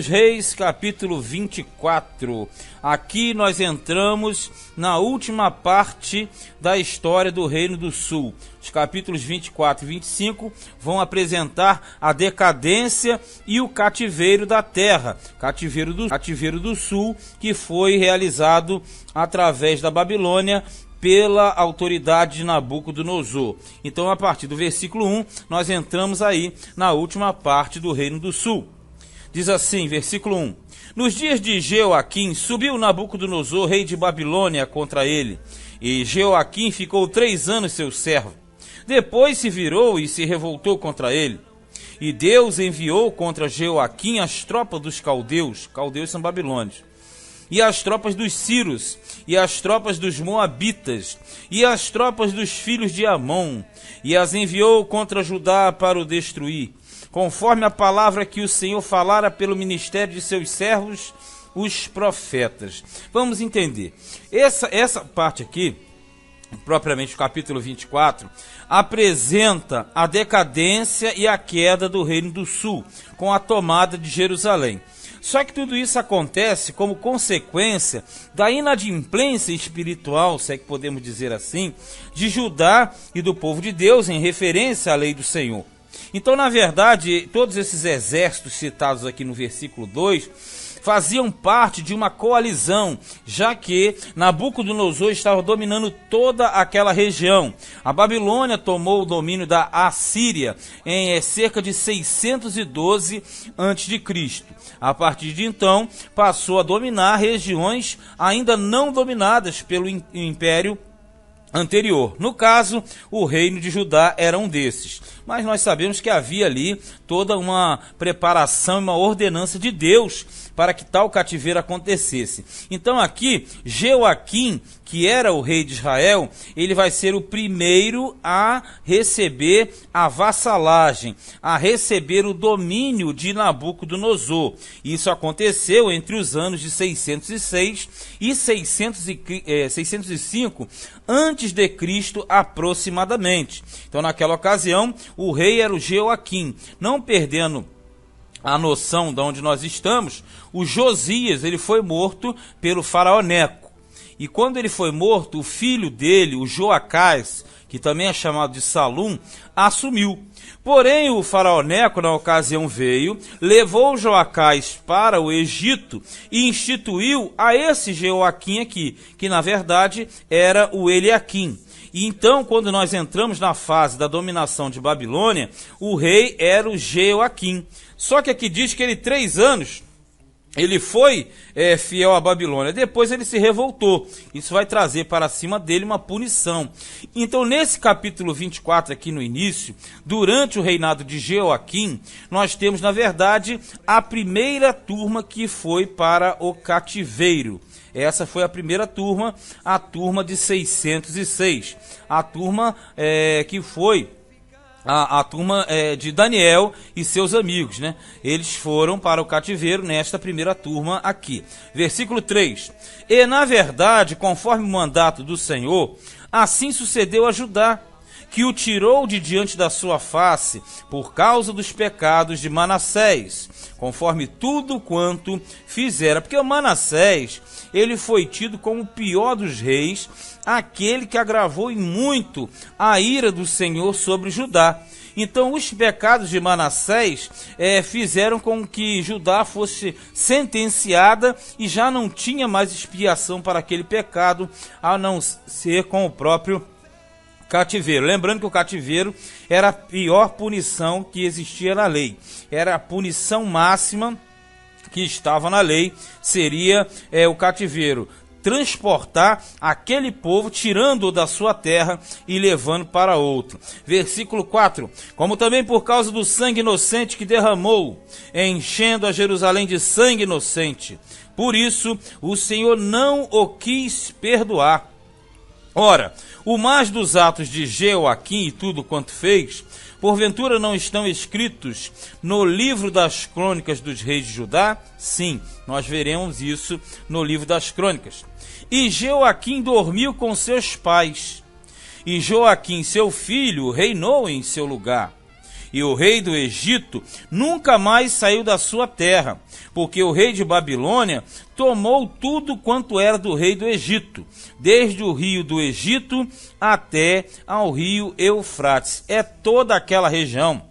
Reis, capítulo 24. Aqui nós entramos na última parte da história do Reino do Sul. Os capítulos 24 e 25 vão apresentar a decadência e o cativeiro da terra, cativeiro do Sul, que foi realizado através da Babilônia pela autoridade de Nabucodonosor. Então, a partir do versículo 1, nós entramos aí na última parte do Reino do Sul. Diz assim, versículo 1: Nos dias de Jeoaquim, subiu Nabucodonosor, rei de Babilônia, contra ele. E Jeoaquim ficou 3 anos seu servo. Depois se virou e se revoltou contra ele. E Deus enviou contra Jeoaquim as tropas dos caldeus, caldeus são babilônios, e as tropas dos Círios, e as tropas dos Moabitas, e as tropas dos filhos de Amon, e as enviou contra Judá para o destruir, conforme a palavra que o Senhor falara pelo ministério de seus servos, os profetas. Vamos entender. Essa parte aqui, propriamente o capítulo 24, apresenta a decadência e a queda do Reino do Sul, com a tomada de Jerusalém. Só que tudo isso acontece como consequência da inadimplência espiritual, se é que podemos dizer assim, de Judá e do povo de Deus em referência à lei do Senhor. Então, na verdade, todos esses exércitos citados aqui no versículo 2 faziam parte de uma coalizão, já que Nabucodonosor estava dominando toda aquela região. A Babilônia tomou o domínio da Assíria em cerca de 612 a.C. A partir de então, passou a dominar regiões ainda não dominadas pelo Império anterior. No caso, o reino de Judá era um desses. Mas nós sabemos que havia ali toda uma preparação e uma ordenança de Deus para que tal cativeiro acontecesse. Então aqui, Jeoaquim, que era o rei de Israel, ele vai ser o primeiro a receber a vassalagem, a receber o domínio de Nabucodonosor. Isso aconteceu entre os anos de 606 e 605 antes de Cristo aproximadamente. Então, naquela ocasião, o rei era o Jeoaquim. Não perdendo a noção de onde nós estamos, o Josias, ele foi morto pelo faraó Neco. E quando ele foi morto, o filho dele, o Joacás, que também é chamado de Salum, assumiu. Porém, o faraó Neco, na ocasião, veio, levou Joacás para o Egito e instituiu a esse Jeoaquim aqui, que na verdade era o Eliaquim. E então, quando nós entramos na fase da dominação de Babilônia, o rei era o Jeoaquim. Só que aqui diz que ele 3 anos... ele foi fiel à Babilônia, depois ele se revoltou. Isso vai trazer para cima dele uma punição. Então, nesse capítulo 24, aqui no início, durante o reinado de Jeoaquim, nós temos, na verdade, a primeira turma que foi para o cativeiro. Essa foi a primeira turma, a turma de 606. A turma que foi... A turma de Daniel e seus amigos, né? Eles foram para o cativeiro nesta primeira turma aqui. Versículo 3. E na verdade, conforme o mandato do Senhor, assim sucedeu a Judá, que o tirou de diante da sua face por causa dos pecados de Manassés, conforme tudo quanto fizera. Porque o Manassés, ele foi tido como o pior dos reis, aquele que agravou em muito a ira do Senhor sobre Judá. Então, os pecados de Manassés fizeram com que Judá fosse sentenciada e já não tinha mais expiação para aquele pecado, a não ser com o próprio cativeiro. Lembrando que o cativeiro era a pior punição que existia na lei. Era a punição máxima que estava na lei, seria o cativeiro. Transportar aquele povo, tirando-o da sua terra e levando para outro. Versículo 4. Como também por causa do sangue inocente que derramou, enchendo a Jerusalém de sangue inocente. Por isso, o Senhor não o quis perdoar. Ora, o mais dos atos de Jeoaquim e tudo quanto fez, porventura não estão escritos no livro das crônicas dos reis de Judá? Sim, nós veremos isso no livro das crônicas. E Jeoaquim dormiu com seus pais, e Joaquim, seu filho, reinou em seu lugar. E o rei do Egito nunca mais saiu da sua terra, porque o rei de Babilônia tomou tudo quanto era do rei do Egito, desde o rio do Egito até ao rio Eufrates. É toda aquela região.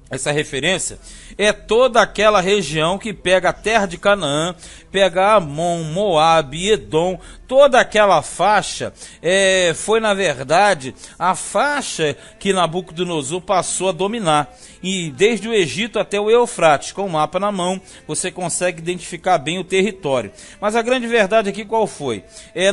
Essa referência é toda aquela região que pega a terra de Canaã, pega Amon, Moabe, Edom, toda aquela faixa foi na verdade a faixa que Nabucodonosor passou a dominar. E desde o Egito até o Eufrates, com o mapa na mão, você consegue identificar bem o território. Mas a grande verdade aqui qual foi?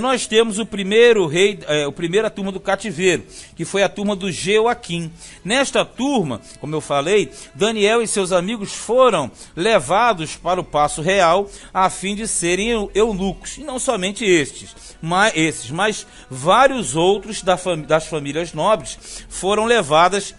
Nós temos o primeiro rei, a primeira turma do cativeiro, que foi a turma do Jeoaquim. Nesta turma, como eu falei, Daniel e seus amigos foram levados para o Paço Real a fim de serem eunucos. E não somente mas vários outros das famílias nobres foram levadas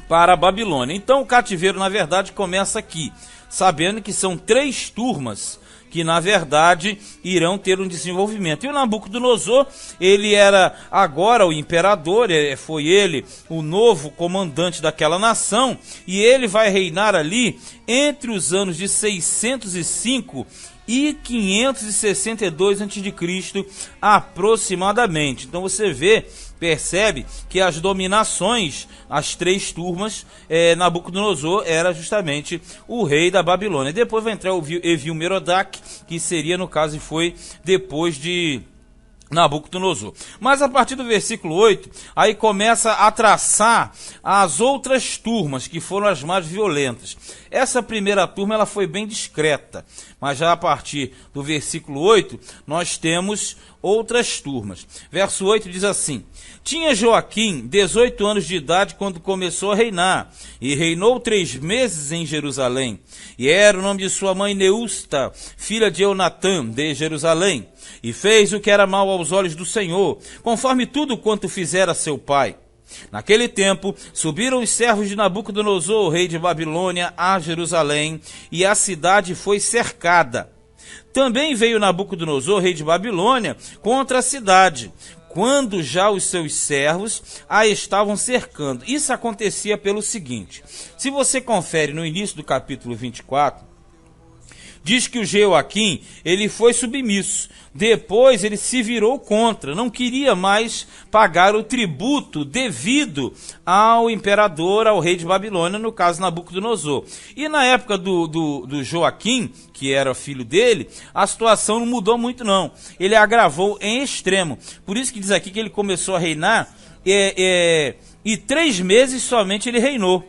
para a Babilônia. Então o cativeiro, na verdade, começa aqui, sabendo que são 3 turmas que, na verdade, irão ter um desenvolvimento. E o Nabucodonosor, ele era agora o imperador, foi ele o novo comandante daquela nação, e ele vai reinar ali entre os anos de 605 e 562 a.C. aproximadamente. Então você percebe que as dominações, as 3 turmas, Nabucodonosor era justamente o rei da Babilônia. Depois vai entrar o Evil-Merodach, que seria, no caso, e foi depois de Nabucodonosor. Mas a partir do versículo 8, aí começa a traçar as outras turmas, que foram as mais violentas. Essa primeira turma ela foi bem discreta, mas já a partir do versículo 8, nós temos outras turmas. Verso 8 diz assim: tinha Joaquim 18 anos de idade quando começou a reinar, e reinou 3 meses em Jerusalém. E era o nome de sua mãe Neusta, filha de Eunatã, de Jerusalém. E fez o que era mal aos olhos do Senhor, conforme tudo quanto fizera seu pai. Naquele tempo, subiram os servos de Nabucodonosor, rei de Babilônia, a Jerusalém, e a cidade foi cercada. Também veio Nabucodonosor, rei de Babilônia, contra a cidade, quando já os seus servos a estavam cercando. Isso acontecia pelo seguinte: se você confere no início do capítulo 24, diz que o Jeoaquim, ele foi submisso. Depois ele se virou contra, não queria mais pagar o tributo devido ao imperador, ao rei de Babilônia, no caso Nabucodonosor. E na época do Joaquim, que era filho dele, a situação não mudou muito não. Ele agravou em extremo. Por isso que diz aqui que ele começou a reinar e 3 meses somente ele reinou.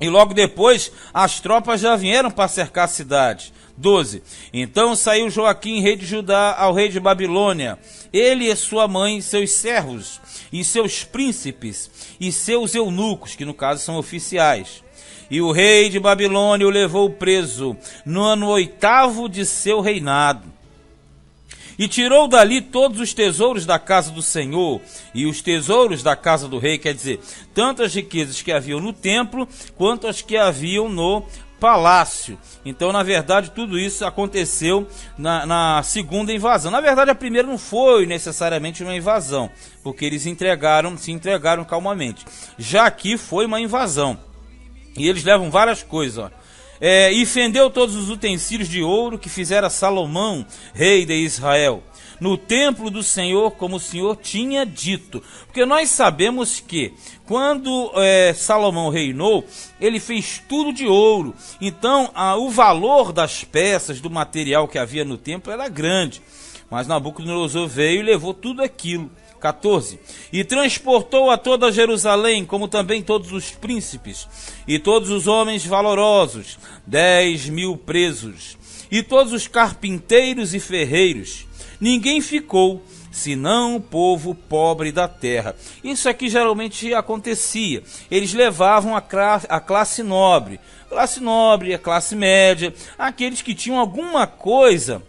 E logo depois as tropas já vieram para cercar a cidade. 12. Então saiu Joaquim, rei de Judá, ao rei de Babilônia, ele e sua mãe, seus servos, e seus príncipes, e seus eunucos, que no caso são oficiais. E o rei de Babilônia o levou preso no ano 8º de seu reinado. E tirou dali todos os tesouros da casa do Senhor e os tesouros da casa do rei, quer dizer, tanto as riquezas que haviam no templo, quanto as que haviam no palácio. Então, na verdade, tudo isso aconteceu na segunda invasão. Na verdade, a primeira não foi necessariamente uma invasão, porque eles se entregaram calmamente. Já aqui foi uma invasão. E eles levam várias coisas, ó. E fendeu todos os utensílios de ouro que fizera Salomão, rei de Israel, no templo do Senhor, como o Senhor tinha dito. Porque nós sabemos que quando Salomão reinou, ele fez tudo de ouro. Então o valor das peças, do material que havia no templo era grande. Mas Nabucodonosor veio e levou tudo aquilo. 14. E transportou a toda Jerusalém, como também todos os príncipes, e todos os homens valorosos, 10.000 presos, e todos os carpinteiros e ferreiros. Ninguém ficou, senão o povo pobre da terra. Isso aqui geralmente acontecia. Eles levavam a classe nobre, a classe média, aqueles que tinham alguma coisa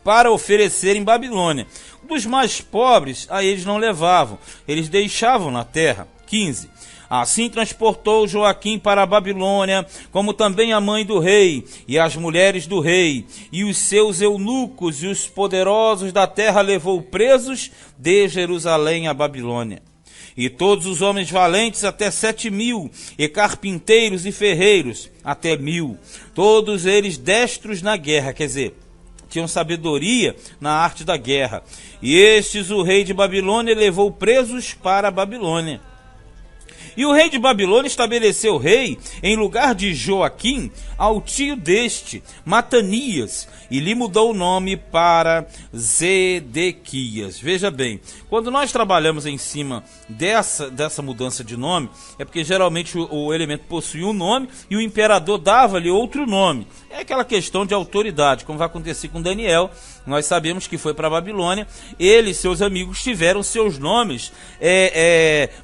para oferecer em Babilônia. Dos mais pobres, a eles não levavam, eles deixavam na terra. 15. Assim transportou Joaquim para a Babilônia, como também a mãe do rei, e as mulheres do rei, e os seus eunucos, e os poderosos da terra levou presos de Jerusalém à Babilônia. E todos os homens valentes até 7.000, e carpinteiros e ferreiros até 1.000, todos eles destros na guerra, quer dizer, tinham sabedoria na arte da guerra. E estes o rei de Babilônia levou presos para a Babilônia. E o rei de Babilônia estabeleceu rei em lugar de Joaquim ao tio deste, Matanias, e lhe mudou o nome para Zedequias. Veja bem, quando nós trabalhamos em cima dessa mudança de nome, é porque geralmente o elemento possuía um nome e o imperador dava-lhe outro nome. É aquela questão de autoridade, como vai acontecer com Daniel. Nós sabemos que foi para a Babilônia, ele e seus amigos tiveram seus nomes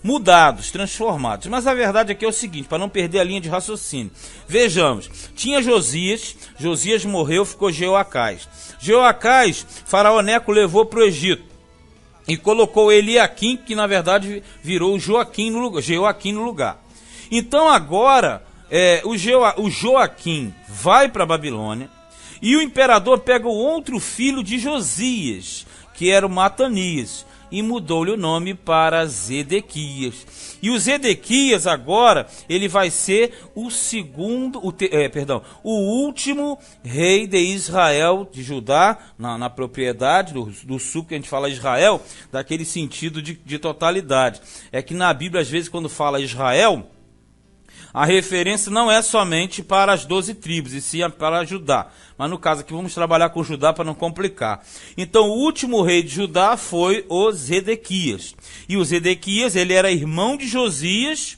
mudados, transformados. Mas a verdade aqui é o seguinte, para não perder a linha de raciocínio. Vejamos, tinha Josias, Josias morreu, ficou Jeoacás. Jeoacás, faraó Neco levou para o Egito e colocou Eliaquim, que na verdade virou Joaquim no lugar. Então agora o Joaquim vai para a Babilônia e o imperador pega o outro filho de Josias, que era o Matanias, e mudou-lhe o nome para Zedequias. E o Zedequias agora, ele vai ser o último rei de Israel, de Judá, na propriedade do sul, que a gente fala Israel, daquele sentido de totalidade. É que na Bíblia, às vezes, quando fala Israel, a referência não é somente para as 12 tribos, e sim para Judá. Mas no caso aqui vamos trabalhar com Judá para não complicar. Então o último rei de Judá foi o Zedequias. E o Zedequias, ele era irmão de Josias,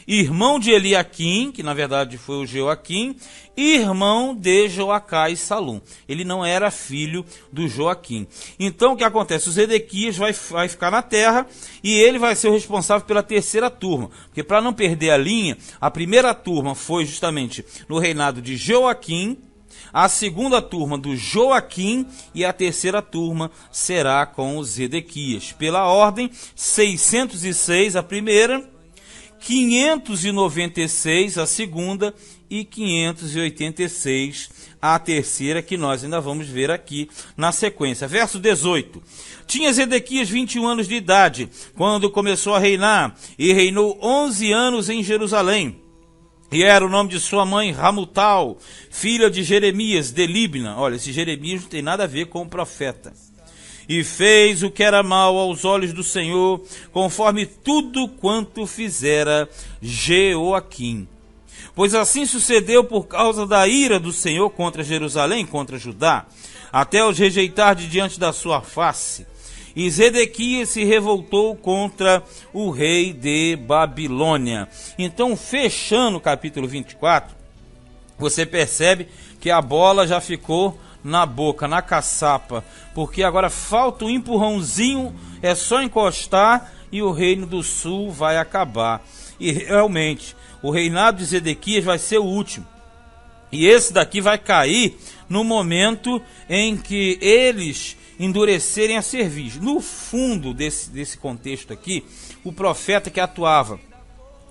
irmão de Eliaquim, que na verdade foi o Joaquim, irmão de Joacás e Salum. Ele não era filho do Joaquim. Então o que acontece? O Zedequias vai ficar na terra e ele vai ser o responsável pela terceira turma. Porque para não perder a linha, a primeira turma foi justamente no reinado de Joaquim, a segunda turma do Joaquim e a terceira turma será com o Zedequias. Pela ordem, 606 a primeira, 596 a segunda e 586 a terceira, que nós ainda vamos ver aqui na sequência. Verso 18. Tinha Zedequias 21 anos de idade quando começou a reinar, e reinou 11 anos em Jerusalém. E era o nome de sua mãe Ramutal, filha de Jeremias de Libna. Olha, esse Jeremias não tem nada a ver com o profeta. E fez o que era mal aos olhos do Senhor, conforme tudo quanto fizera Jeoaquim. Pois assim sucedeu por causa da ira do Senhor contra Jerusalém, contra Judá, até os rejeitar de diante da sua face. E Zedequias se revoltou contra o rei de Babilônia. Então, fechando o capítulo 24, você percebe que a bola já ficou na boca, na caçapa, porque agora falta um empurrãozinho, é só encostar e o reino do sul vai acabar. E realmente, o reinado de Zedequias vai ser o último. E esse daqui vai cair no momento em que eles endurecerem a cerviz. No fundo desse contexto aqui, o profeta que atuava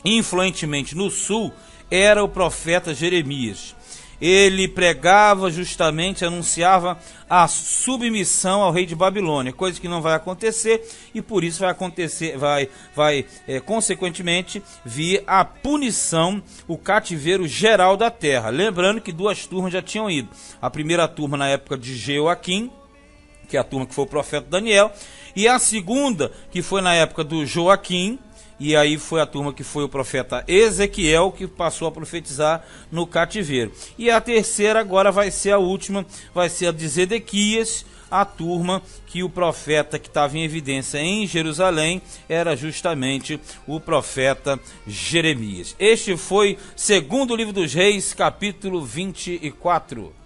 influentemente no sul era o profeta Jeremias. Ele pregava justamente, anunciava a submissão ao rei de Babilônia, coisa que não vai acontecer, e por isso vai acontecer, consequentemente vir a punição, o cativeiro geral da terra. Lembrando que duas turmas já tinham ido. A primeira turma na época de Jeoaquim, que é a turma que foi o profeta Daniel, e a segunda, que foi na época do Joaquim, e aí foi a turma que foi o profeta Ezequiel, que passou a profetizar no cativeiro. E a terceira agora vai ser a última, vai ser a de Zedequias, a turma que o profeta que estava em evidência em Jerusalém era justamente o profeta Jeremias. Este foi segundo livro dos Reis, capítulo 24.